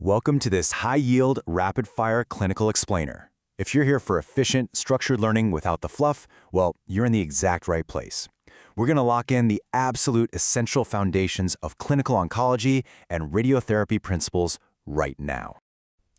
Welcome to this high-yield, rapid-fire clinical explainer. If you're here for efficient, structured learning without the fluff, well, you're in the exact right place. We're going to lock in the absolute essential foundations of clinical oncology and radiotherapy principles right now.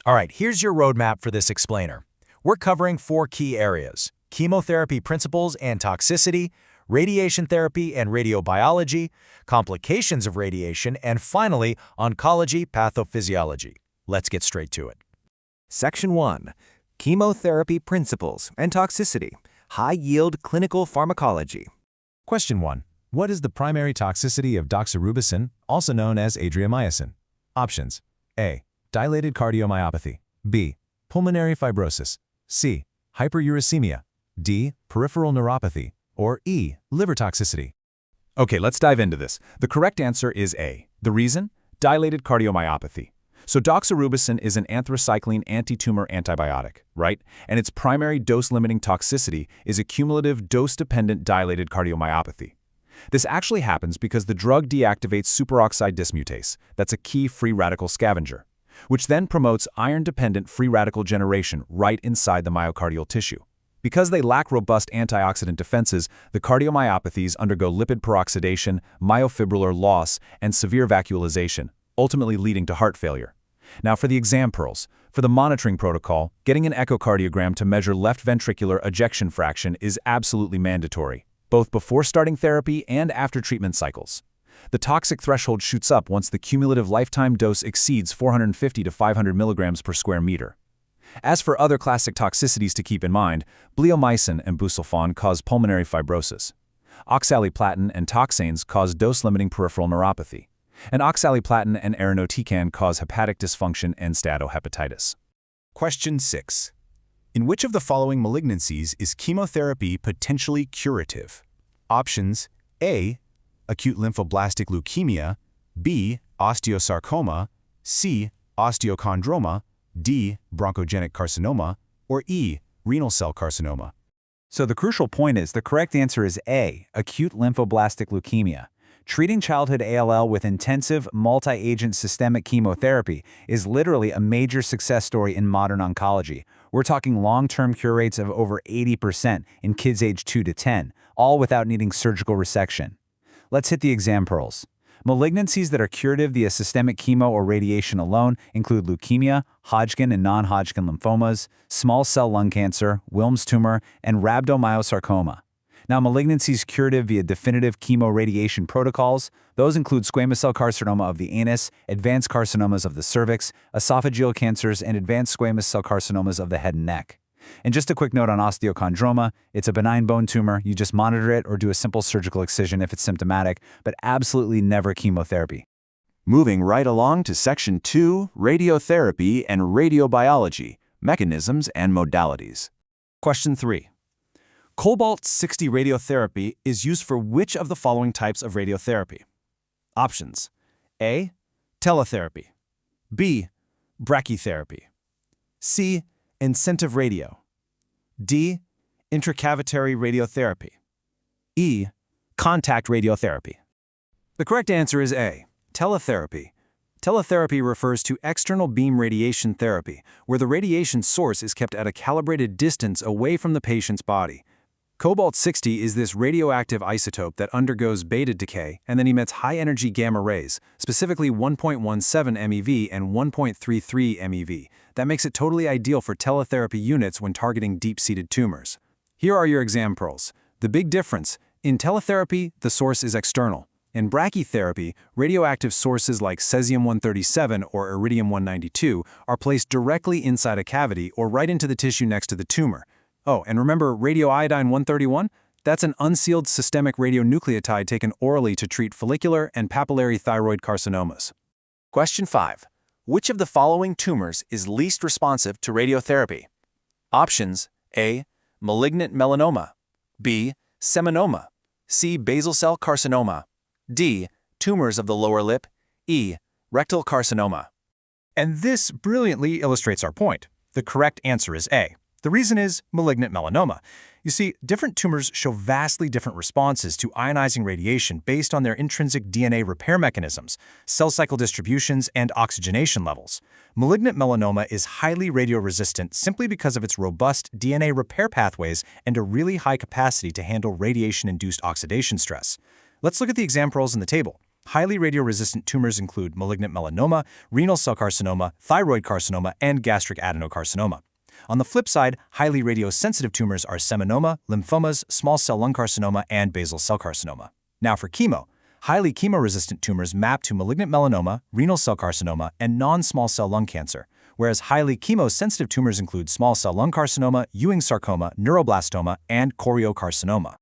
All right, here's your roadmap for this explainer. We're covering 4 key areas: chemotherapy principles and toxicity, radiation therapy and radiobiology, complications of radiation, and finally, oncology pathophysiology. Let's get straight to it. Section 1. Chemotherapy Principles and Toxicity, High-Yield Clinical Pharmacology. Question 1. What is the primary toxicity of doxorubicin, also known as adriamycin? Options: A. Dilated cardiomyopathy. B. Pulmonary fibrosis. C. Hyperuricemia. D. Peripheral neuropathy. Or E. Liver toxicity. Okay, let's dive into this. The correct answer is A. The reason? Dilated cardiomyopathy. So doxorubicin is an anthracycline anti-tumor antibiotic, right? And its primary dose-limiting toxicity is a cumulative dose-dependent dilated cardiomyopathy. This actually happens because the drug deactivates superoxide dismutase, that's a key free radical scavenger, which then promotes iron-dependent free radical generation right inside the myocardial tissue. Because they lack robust antioxidant defenses, the cardiomyopathies undergo lipid peroxidation, myofibrillar loss, and severe vacuolization, ultimately leading to heart failure. Now for the exam pearls. For the monitoring protocol, getting an echocardiogram to measure left ventricular ejection fraction is absolutely mandatory, both before starting therapy and after treatment cycles. The toxic threshold shoots up once the cumulative lifetime dose exceeds 450 to 500 milligrams per square meter. As for other classic toxicities to keep in mind, bleomycin and busulfan cause pulmonary fibrosis. Oxaliplatin and toxanes cause dose-limiting peripheral neuropathy. And oxaliplatin and irinotecan cause hepatic dysfunction and steatohepatitis. Question 6. In which of the following malignancies is chemotherapy potentially curative? Options: A. Acute lymphoblastic leukemia. B. Osteosarcoma. C. Osteochondroma. D. Bronchogenic carcinoma. Or E. Renal cell carcinoma. So the crucial point is the correct answer is A. Acute lymphoblastic leukemia. Treating childhood ALL with intensive, multi-agent systemic chemotherapy is literally a major success story in modern oncology. We're talking long-term cure rates of over 80% in kids aged 2 to 10, all without needing surgical resection. Let's hit the exam pearls. Malignancies that are curative via systemic chemo or radiation alone include leukemia, Hodgkin and non-Hodgkin lymphomas, small cell lung cancer, Wilms tumor, and rhabdomyosarcoma. Now, malignancies curative via definitive chemoradiation protocols, those include squamous cell carcinoma of the anus, advanced carcinomas of the cervix, esophageal cancers, and advanced squamous cell carcinomas of the head and neck. And just a quick note on osteochondroma, it's a benign bone tumor. You just monitor it or do a simple surgical excision if it's symptomatic, but absolutely never chemotherapy. Moving right along to Section 2, Radiotherapy and Radiobiology, Mechanisms and Modalities. Question 3. Cobalt-60 radiotherapy is used for which of the following types of radiotherapy? Options: A. Teletherapy. B. Brachytherapy. C. Incentive radio. D. Intracavitary radiotherapy. E. Contact radiotherapy. The correct answer is A. Teletherapy. Teletherapy refers to external beam radiation therapy, where the radiation source is kept at a calibrated distance away from the patient's body. Cobalt-60 is this radioactive isotope that undergoes beta decay and then emits high-energy gamma rays, specifically 1.17 MeV and 1.33 MeV. That makes it totally ideal for teletherapy units when targeting deep-seated tumors. Here are your exam pearls. The big difference: in teletherapy, the source is external. In brachytherapy, radioactive sources like cesium-137 or iridium-192 are placed directly inside a cavity or right into the tissue next to the tumor. Oh, and remember radioiodine-131? That's an unsealed systemic radionucleotide taken orally to treat follicular and papillary thyroid carcinomas. Question 5. Which of the following tumors is least responsive to radiotherapy? Options: A. Malignant melanoma. B. Seminoma. C. Basal cell carcinoma. D. Tumors of the lower lip. E. Rectal carcinoma. And this brilliantly illustrates our point. The correct answer is A. The reason is malignant melanoma. You see, different tumors show vastly different responses to ionizing radiation based on their intrinsic DNA repair mechanisms, cell cycle distributions, and oxygenation levels. Malignant melanoma is highly radioresistant simply because of its robust DNA repair pathways and a really high capacity to handle radiation-induced oxidation stress. Let's look at the examples in the table. Highly radioresistant tumors include malignant melanoma, renal cell carcinoma, thyroid carcinoma, and gastric adenocarcinoma. On the flip side, highly radiosensitive tumors are seminoma, lymphomas, small cell lung carcinoma, and basal cell carcinoma. Now for chemo. Highly chemoresistant tumors map to malignant melanoma, renal cell carcinoma, and non-small cell lung cancer, whereas highly chemosensitive tumors include small cell lung carcinoma, Ewing sarcoma, neuroblastoma, and choriocarcinoma.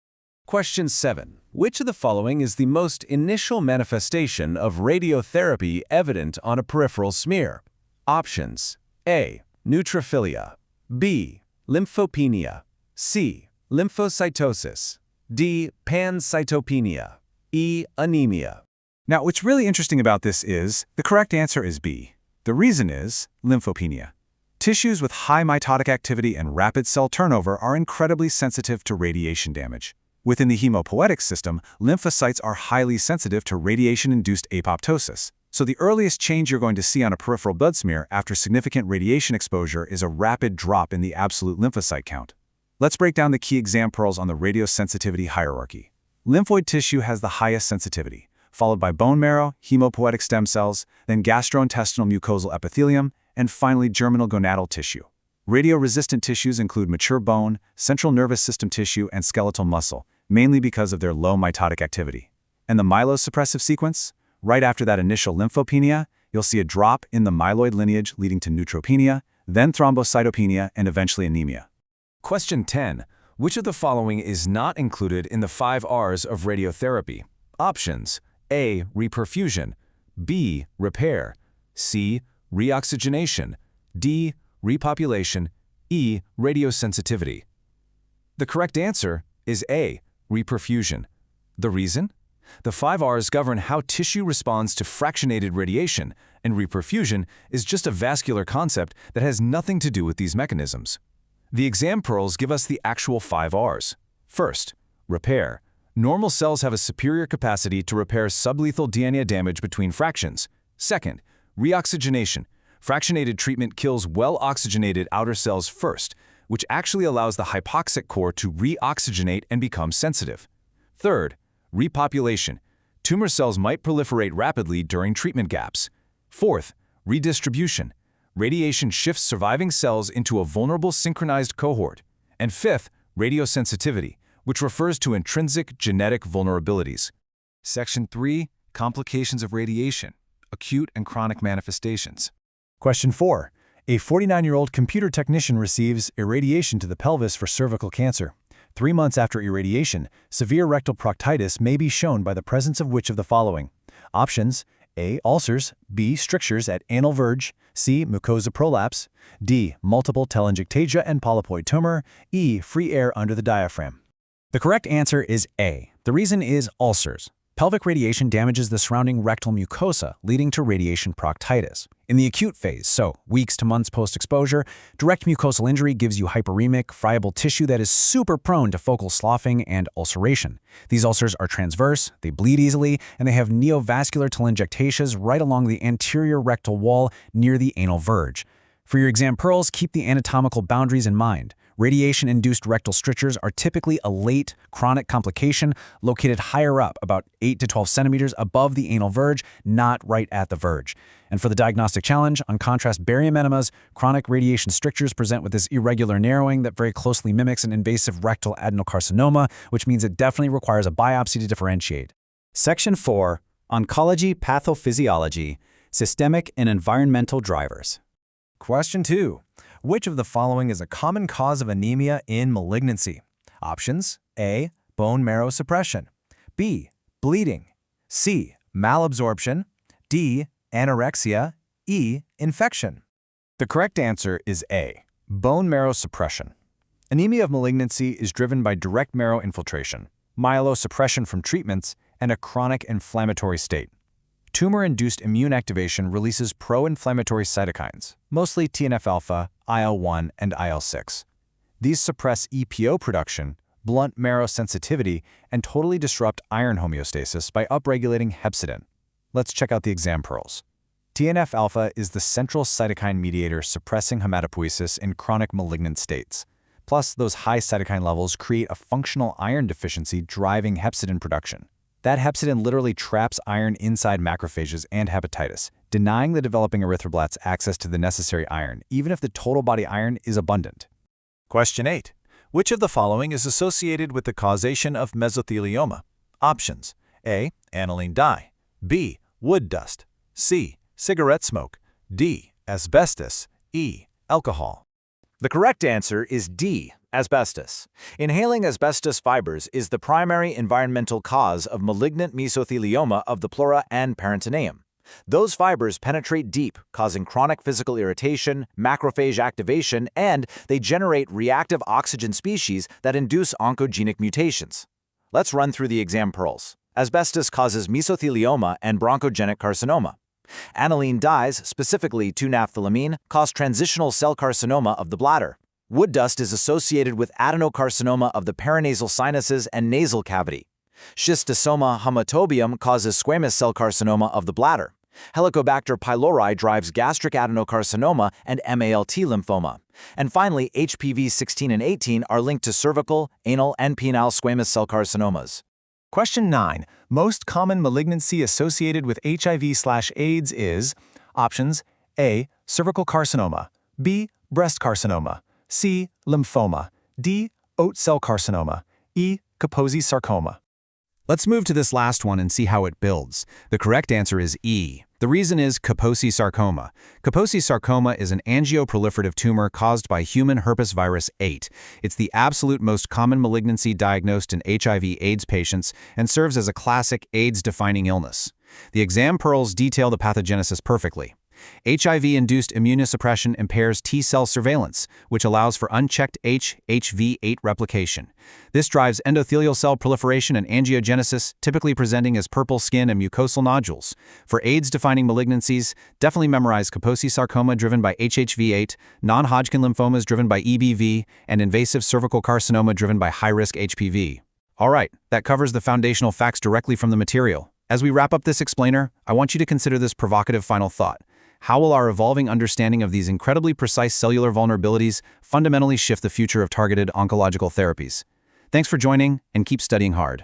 Question 7. Which of the following is the most initial manifestation of radiotherapy evident on a peripheral smear? Options: A. Neutrophilia, B. Lymphopenia, C. Lymphocytosis, D. Pancytopenia, E. Anemia. Now, what's really interesting about this is the correct answer is B. The reason is lymphopenia. Tissues with high mitotic activity and rapid cell turnover are incredibly sensitive to radiation damage. Within the hemopoietic system, lymphocytes are highly sensitive to radiation-induced apoptosis. So the earliest change you're going to see on a peripheral blood smear after significant radiation exposure is a rapid drop in the absolute lymphocyte count. Let's break down the key exam pearls on the radiosensitivity hierarchy. Lymphoid tissue has the highest sensitivity, followed by bone marrow, hemopoietic stem cells, then gastrointestinal mucosal epithelium, and finally germinal gonadal tissue. Radioresistant tissues include mature bone, central nervous system tissue, and skeletal muscle, mainly because of their low mitotic activity. And the myelosuppressive sequence? Right after that initial lymphopenia, you'll see a drop in the myeloid lineage leading to neutropenia, then thrombocytopenia, and eventually anemia. Question 10. Which of the following is not included in the 5 R's of radiotherapy? Options: A. Reperfusion, B. Repair, C. Reoxygenation, D. Repopulation, E. Radiosensitivity. The correct answer is A. Reperfusion. The reason? The 5 R's govern how tissue responds to fractionated radiation, and reperfusion is just a vascular concept that has nothing to do with these mechanisms. The exam pearls give us the actual 5 R's. First, repair. Normal cells have a superior capacity to repair sublethal DNA damage between fractions. Second, reoxygenation. Fractionated treatment kills well-oxygenated outer cells first, which actually allows the hypoxic core to reoxygenate and become sensitive. Third, repopulation. Tumor cells might proliferate rapidly during treatment gaps. Fourth, redistribution. Radiation shifts surviving cells into a vulnerable synchronized cohort. And fifth, radiosensitivity, which refers to intrinsic genetic vulnerabilities. Section 3. Complications of radiation, acute and chronic manifestations. Question 4. A 49-year-old computer technician receives irradiation to the pelvis for cervical cancer. 3 months after irradiation, severe rectal proctitis may be shown by the presence of which of the following? Options: A. Ulcers, B. Strictures at anal verge, C. Mucosa prolapse, D. Multiple telangiectasia and polypoid tumor, E. Free air under the diaphragm. The correct answer is A. The reason is ulcers. Pelvic radiation damages the surrounding rectal mucosa, leading to radiation proctitis. In the acute phase, so weeks to months post-exposure, direct mucosal injury gives you hyperemic, friable tissue that is super prone to focal sloughing and ulceration. These ulcers are transverse, they bleed easily, and they have neovascular telangiectasias right along the anterior rectal wall near the anal verge. For your exam pearls, keep the anatomical boundaries in mind. Radiation-induced rectal strictures are typically a late, chronic complication located higher up, about 8 to 12 centimeters above the anal verge, not right at the verge. And for the diagnostic challenge, on contrast barium enemas, chronic radiation strictures present with this irregular narrowing that very closely mimics an invasive rectal adenocarcinoma, which means it definitely requires a biopsy to differentiate. Section 4. Oncology Pathophysiology, Systemic and Environmental Drivers. Question 2. Which of the following is a common cause of anemia in malignancy? Options: A. Bone marrow suppression, B. Bleeding, C. Malabsorption, D. Anorexia, E. Infection. The correct answer is A. Bone marrow suppression. Anemia of malignancy is driven by direct marrow infiltration, myelosuppression from treatments, and a chronic inflammatory state. Tumor-induced immune activation releases pro-inflammatory cytokines, mostly TNF-alpha, IL-1, and IL-6. These suppress EPO production, blunt marrow sensitivity, and totally disrupt iron homeostasis by upregulating hepcidin. Let's check out the exam pearls. TNF-alpha is the central cytokine mediator suppressing hematopoiesis in chronic malignant states. Plus, those high cytokine levels create a functional iron deficiency driving hepcidin production. That hepcidin literally traps iron inside macrophages and hepatitis, denying the developing erythroblasts access to the necessary iron, even if the total body iron is abundant. Question 8. Which of the following is associated with the causation of mesothelioma? Options: A. Aniline dye, B. Wood dust, C. Cigarette smoke, D. Asbestos, E. Alcohol. The correct answer is D. Asbestos. Inhaling asbestos fibers is the primary environmental cause of malignant mesothelioma of the pleura and peritoneum. Those fibers penetrate deep, causing chronic physical irritation, macrophage activation, and they generate reactive oxygen species that induce oncogenic mutations. Let's run through the exam pearls. Asbestos causes mesothelioma and bronchogenic carcinoma. Aniline dyes, specifically 2-naphthylamine, cause transitional cell carcinoma of the bladder. Wood dust is associated with adenocarcinoma of the paranasal sinuses and nasal cavity. Schistosoma haematobium causes squamous cell carcinoma of the bladder. Helicobacter pylori drives gastric adenocarcinoma and MALT lymphoma. And finally, HPV 16 and 18 are linked to cervical, anal, and penile squamous cell carcinomas. Question 9. Most common malignancy associated with HIV/AIDS is options: A. Cervical carcinoma, B. Breast carcinoma, C. Lymphoma, D. Oat cell carcinoma, E. Kaposi sarcoma. Let's move to this last one and see how it builds. The correct answer is E. The reason is Kaposi sarcoma. Kaposi sarcoma is an angioproliferative tumor caused by human herpes virus 8. It's the absolute most common malignancy diagnosed in HIV/AIDS patients and serves as a classic AIDS-defining illness. The exam pearls detail the pathogenesis perfectly. HIV-induced immunosuppression impairs T-cell surveillance, which allows for unchecked HHV8 replication. This drives endothelial cell proliferation and angiogenesis, typically presenting as purple skin and mucosal nodules. For AIDS-defining malignancies, definitely memorize Kaposi sarcoma driven by HHV8, non-Hodgkin lymphomas driven by EBV, and invasive cervical carcinoma driven by high-risk HPV. All right, that covers the foundational facts directly from the material. As we wrap up this explainer, I want you to consider this provocative final thought. How will our evolving understanding of these incredibly precise cellular vulnerabilities fundamentally shift the future of targeted oncological therapies? Thanks for joining, and keep studying hard.